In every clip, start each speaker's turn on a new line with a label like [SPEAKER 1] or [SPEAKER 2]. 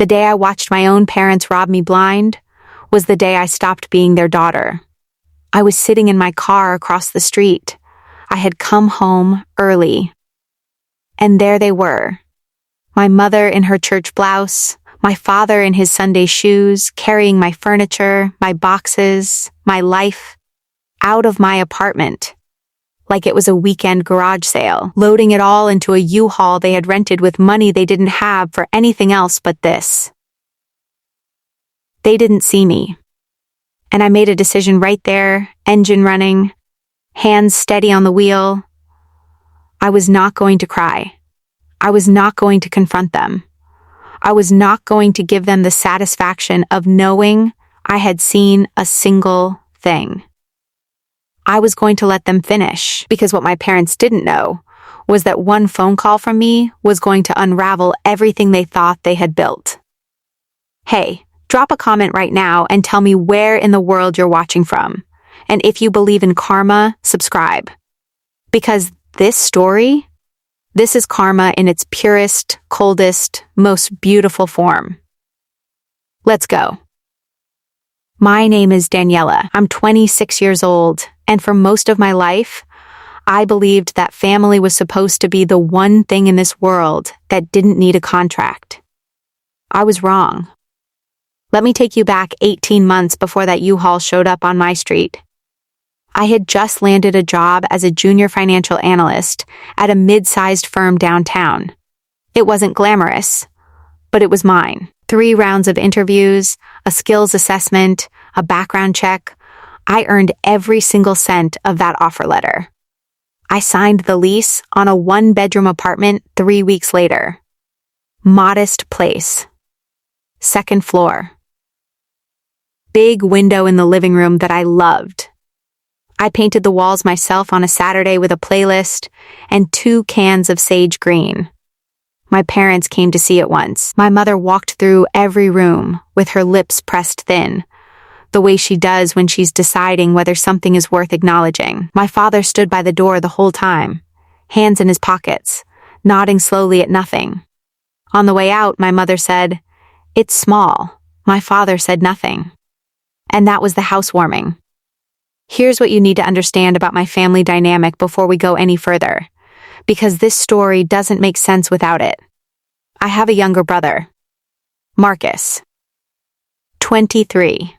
[SPEAKER 1] The day I watched my own parents rob me blind was the day I stopped being their daughter. I was sitting in my car across the street. I had come home early. And there they were. My mother in her church blouse, my father in his Sunday shoes, carrying my furniture, my boxes, my life, out of my apartment. Like it was a weekend garage sale, loading it all into a U-Haul they had rented with money they didn't have for anything else but this. They didn't see me. And I made a decision right there, engine running, hands steady on the wheel. I was not going to cry. I was not going to confront them. I was not going to give them the satisfaction of knowing I had seen a single thing. I was going to let them finish, because what my parents didn't know was that one phone call from me was going to unravel everything they thought they had built. Hey, drop a comment right now and tell me where in the world you're watching from. And if you believe in karma, subscribe. Because this is karma in its purest, coldest, most beautiful form. Let's go. My name is Daniela. I'm 26 years old, and for most of my life, I believed that family was supposed to be the one thing in this world that didn't need a contract. I was wrong. Let me take you back 18 months before that U-Haul showed up on my street. I had just landed a job as a junior financial analyst at a mid-sized firm downtown. It wasn't glamorous, but it was mine. 3 rounds of interviews, a skills assessment, a background check. I earned every single cent of that offer letter. I signed the lease on a 1-bedroom apartment 3 weeks later. Modest place. 2nd floor. Big window in the living room that I loved. I painted the walls myself on a Saturday with a playlist and 2 cans of sage green. My parents came to see it once. My mother walked through every room with her lips pressed thin, the way she does when she's deciding whether something is worth acknowledging. My father stood by the door the whole time, hands in his pockets, nodding slowly at nothing. On the way out, my mother said, "It's small." My father said nothing. And that was the housewarming. Here's what you need to understand about my family dynamic before we go any further, because this story doesn't make sense without it. I have a younger brother, Marcus, 23.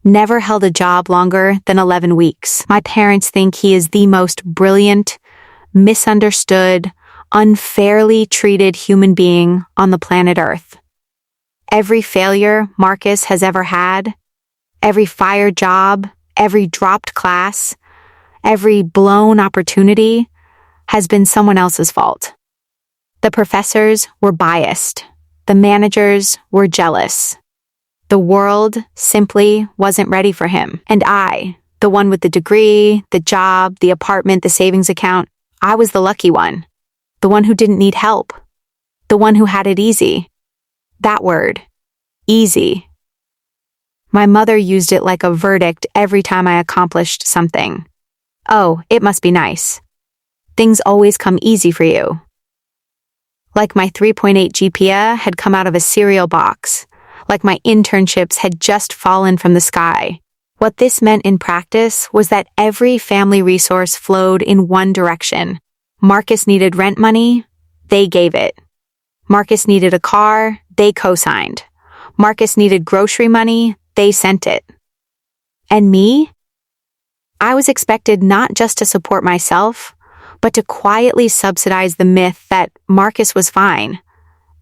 [SPEAKER 1] Never held a job longer than 11 weeks. My parents think he is the most brilliant, misunderstood, unfairly treated human being on the planet Earth. Every failure Marcus has ever had, every fired job, every dropped class, every blown opportunity has been someone else's fault. The professors were biased. The managers were jealous. The world simply wasn't ready for him. And I, the one with the degree, the job, the apartment, the savings account, I was the lucky one. The one who didn't need help. The one who had it easy. That word. Easy. My mother used it like a verdict every time I accomplished something. Oh, it must be nice. Things always come easy for you. Like my 3.8 GPA had come out of a cereal box. Like my internships had just fallen from the sky. What this meant in practice was that every family resource flowed in one direction. Marcus needed rent money, they gave it. Marcus needed a car, they co-signed. Marcus needed grocery money, they sent it. And me? I was expected not just to support myself, but to quietly subsidize the myth that Marcus was fine,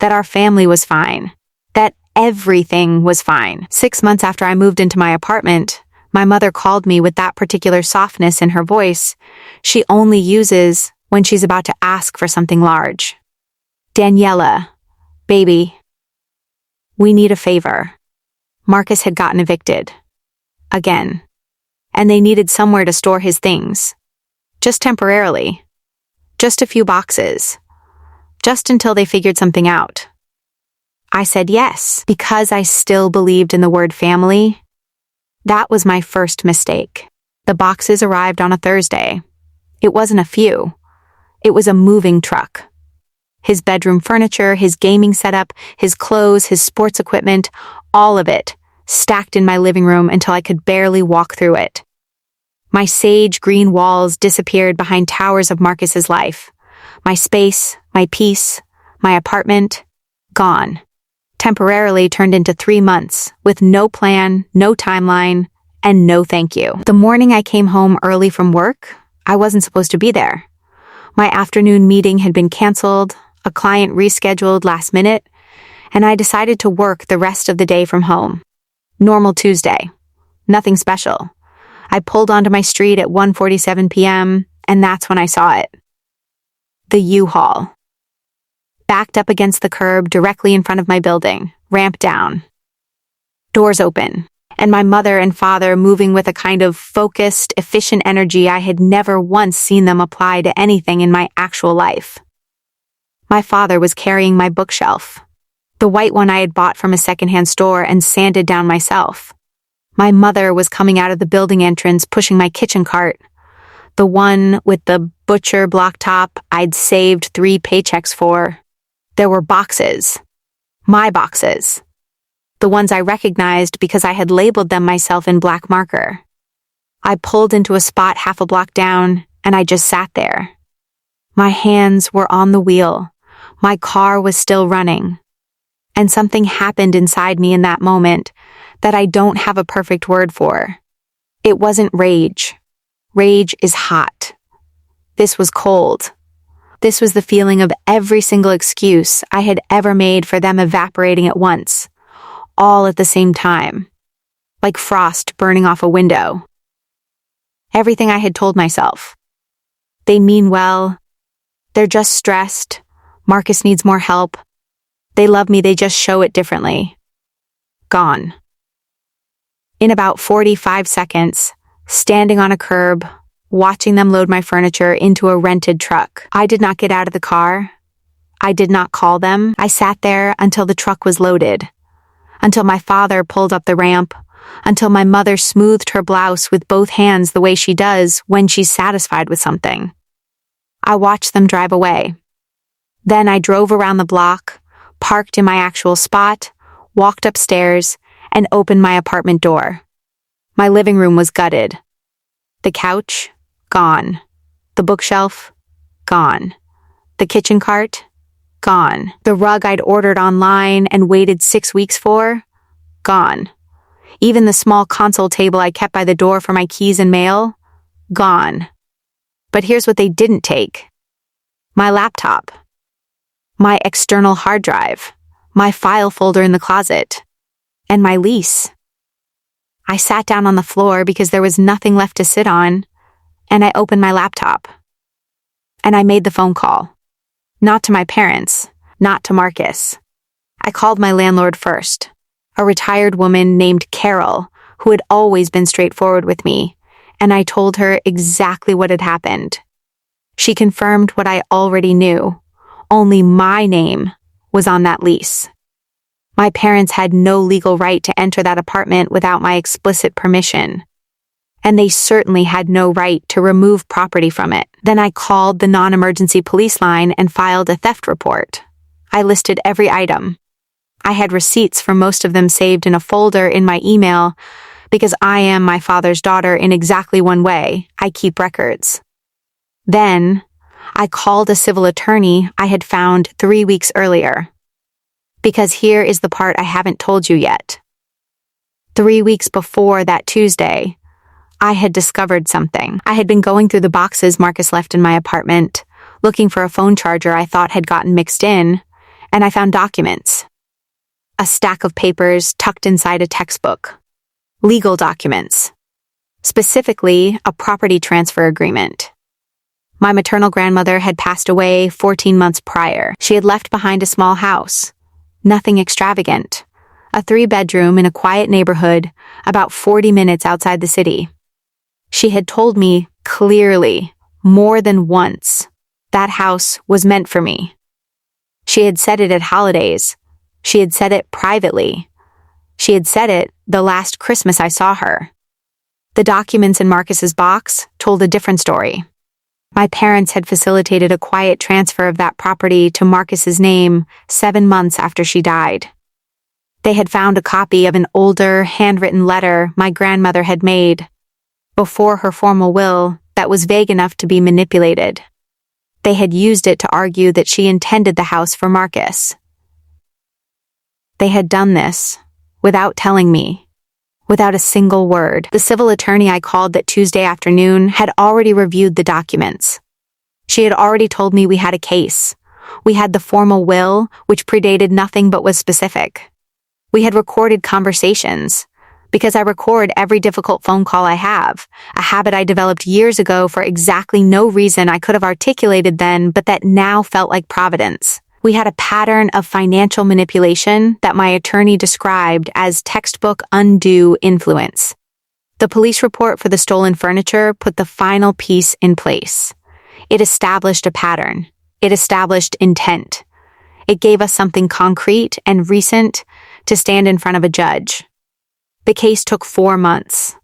[SPEAKER 1] that our family was fine, that everything was fine. 6 months after I moved into my apartment, my mother called me with that particular softness in her voice she only uses when she's about to ask for something large. "Daniela, baby, we need a favor." Marcus had gotten evicted. Again. And they needed somewhere to store his things. Just temporarily. Just a few boxes. Just until they figured something out. I said yes, because I still believed in the word family. That was my first mistake. The boxes arrived on a Thursday. It wasn't a few. It was a moving truck. His bedroom furniture, his gaming setup, his clothes, his sports equipment, all of it, stacked in my living room until I could barely walk through it. My sage green walls disappeared behind towers of Marcus's life. My space, my peace, my apartment, gone. Temporarily turned into 3 months, with no plan, no timeline, and no thank you. The morning I came home early from work, I wasn't supposed to be there. My afternoon meeting had been canceled, a client rescheduled last minute, and I decided to work the rest of the day from home. Normal Tuesday. Nothing special. I pulled onto my street at 1:47 p.m., and that's when I saw it. The U-Haul. Backed up against the curb directly in front of my building, ramp down. Doors open, and my mother and father moving with a kind of focused, efficient energy I had never once seen them apply to anything in my actual life. My father was carrying my bookshelf, the white one I had bought from a secondhand store and sanded down myself. My mother was coming out of the building entrance pushing my kitchen cart, the one with the butcher block top I'd saved 3 paychecks for. There were boxes. My boxes. The ones I recognized because I had labeled them myself in black marker. I pulled into a spot half a block down, and I just sat there. My hands were on the wheel. My car was still running. And something happened inside me in that moment that I don't have a perfect word for. It wasn't rage. Rage is hot. This was cold. This was the feeling of every single excuse I had ever made for them evaporating at once, all at the same time, like frost burning off a window. Everything I had told myself. They mean well. They're just stressed. Marcus needs more help. They love me, they just show it differently. Gone. In about 45 seconds, standing on a curb, watching them load my furniture into a rented truck. I did not get out of the car. I did not call them. I sat there until the truck was loaded, until my father pulled up the ramp, until my mother smoothed her blouse with both hands the way she does when she's satisfied with something. I watched them drive away. Then I drove around the block, parked in my actual spot, walked upstairs, and opened my apartment door. My living room was gutted. The couch, gone. The bookshelf, gone. The kitchen cart, gone. The rug I'd ordered online and waited 6 weeks for, gone. Even the small console table I kept by the door for my keys and mail, gone. But here's what they didn't take. My laptop. My external hard drive. My file folder in the closet. And my lease. I sat down on the floor because there was nothing left to sit on, and I opened my laptop. And I made the phone call. Not to my parents, not to Marcus. I called my landlord first, a retired woman named Carol, who had always been straightforward with me, and I told her exactly what had happened. She confirmed what I already knew. Only my name was on that lease. My parents had no legal right to enter that apartment without my explicit permission. And they certainly had no right to remove property from it. Then I called the non-emergency police line and filed a theft report. I listed every item. I had receipts for most of them saved in a folder in my email because I am my father's daughter in exactly one way. I keep records. Then I called a civil attorney I had found 3 weeks earlier. Because here is the part I haven't told you yet. 3 weeks before that Tuesday, I had discovered something. I had been going through the boxes Marcus left in my apartment, looking for a phone charger I thought had gotten mixed in, and I found documents. A stack of papers tucked inside a textbook. Legal documents. Specifically, a property transfer agreement. My maternal grandmother had passed away 14 months prior. She had left behind a small house. Nothing extravagant. A 3-bedroom in a quiet neighborhood about 40 minutes outside the city. She had told me clearly, more than once, that house was meant for me. She had said it at holidays. She had said it privately. She had said it the last Christmas I saw her. The documents in Marcus's box told a different story. My parents had facilitated a quiet transfer of that property to Marcus's name 7 months after she died. They had found a copy of an older, handwritten letter my grandmother had made before her formal will that was vague enough to be manipulated. They had used it to argue that she intended the house for Marcus. They had done this without telling me, without a single word. The civil attorney I called that Tuesday afternoon had already reviewed the documents. She had already told me we had a case. We had the formal will, which predated nothing but was specific. We had recorded conversations, because I record every difficult phone call I have, a habit I developed years ago for exactly no reason I could have articulated then, but that now felt like providence. We had a pattern of financial manipulation that my attorney described as textbook undue influence. The police report for the stolen furniture put the final piece in place. It established a pattern. It established intent. It gave us something concrete and recent to stand in front of a judge. The case took 4 months.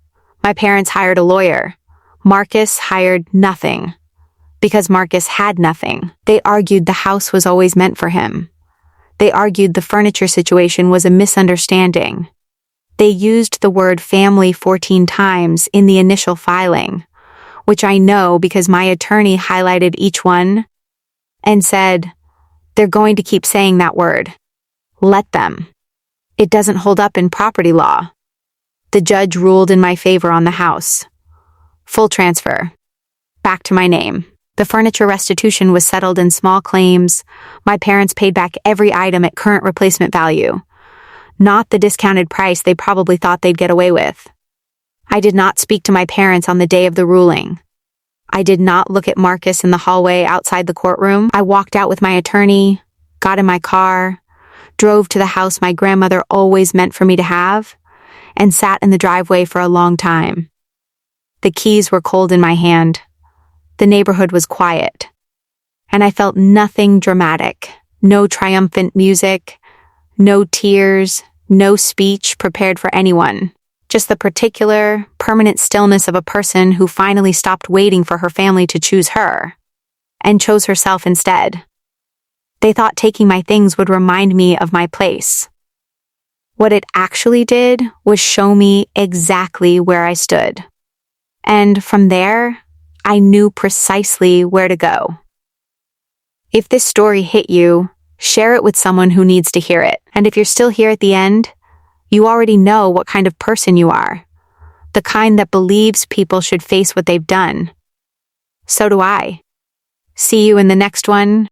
[SPEAKER 1] My parents hired a lawyer. Marcus hired nothing. Because Marcus had nothing. They argued the house was always meant for him. They argued the furniture situation was a misunderstanding. They used the word family 14 times in the initial filing, which I know because my attorney highlighted each one and said, "They're going to keep saying that word. Let them. It doesn't hold up in property law." The judge ruled in my favor on the house. Full transfer. Back to my name. The furniture restitution was settled in small claims. My parents paid back every item at current replacement value, not the discounted price they probably thought they'd get away with. I did not speak to my parents on the day of the ruling. I did not look at Marcus in the hallway outside the courtroom. I walked out with my attorney, got in my car, drove to the house my grandmother always meant for me to have, and sat in the driveway for a long time. The keys were cold in my hand. The neighborhood was quiet. And I felt nothing dramatic, no triumphant music, no tears, no speech prepared for anyone. Just the particular, permanent stillness of a person who finally stopped waiting for her family to choose her, and chose herself instead. They thought taking my things would remind me of my place. What it actually did was show me exactly where I stood. And from there, I knew precisely where to go. If this story hit you, share it with someone who needs to hear it. And if you're still here at the end, you already know what kind of person you are. The kind that believes people should face what they've done. So do I. See you in the next one.